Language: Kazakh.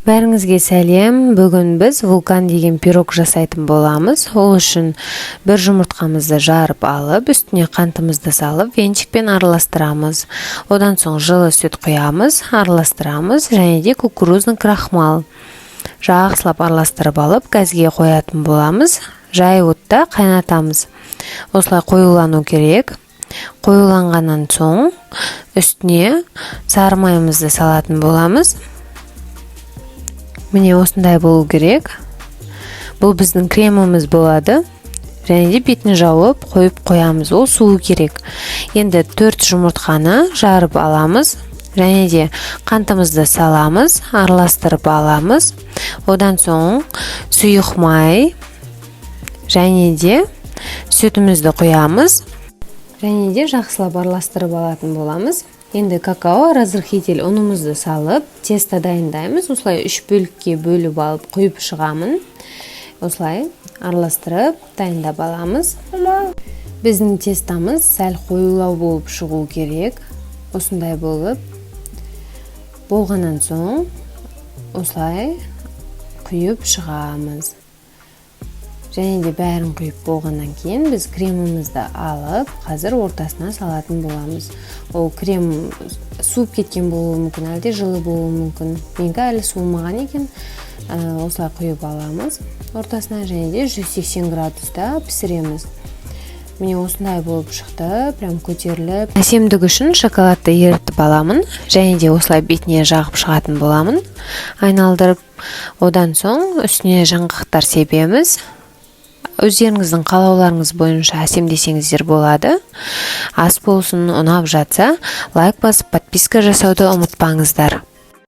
Бәріңізге сәлем. Бүгін біз вулкан деген пирог жасайтын боламыз. Ол үшін бір жұмыртқамызды жарып алып, үстіне қантымызды салып, венчикпен араластырамыз. Одан соң жылы сүт құямыз, араластырамыз, және де кукурузный крахмал. Жақсылап араластырып алып, газге қоятын боламыз. Жай отта қайнатамыз. Осылай қоюлану керек. Қоюланғаннан соң үстіне сары майымызды салатын боламыз. Міне осындай болу керек. Бұл біздің креміміз болады. Және де бетін жауып қойып қоямыз. Ол суы керек. Енді 4 жұмыртқаны жарып аламыз. Және де қантымызды саламыз, араластырып аламыз. Одан соң сұйық май және де сүтімізді құямыз. Және де жақсылап араластырып алатын боламыз. Енді какао разрыхитель ұнымызды салып, тесто дайындаймыз. Осылай 3 бөлікке бөліп алып құйып шығамын. Осылай араластырып дайындап аламыз. Біздің тестамыз сәл қоюлау болып шығу керек. Осындай болып болғаннан соң осылай құйып шығамыз. Және де бәрін құйып болғаннан кейін біз кремімізді алып, қазір ортасына салатын боламыз. Ол крем суып кеткен болуы мүмкін, әлде жылы болуы мүмкін. Менікі әлі суымаған екен. Осылай құйып аламыз ортасына, және де 180 градуста пісіреміз. Міне осындай болып шықты, прям көтеріліп. Әсемдік үшін шоколадты ерітіп аламын, және де осылай бетіне жағып шығатын боламын. Айналдырып, одан соң үстіне жаңғақтар себеміз. Өздеріңіздің қалауларыңыз бойынша әсемдесеңіздер болады. Ас болсын, ұнап жатса, лайк басып, подписка жасауды ұмытпаңыздар.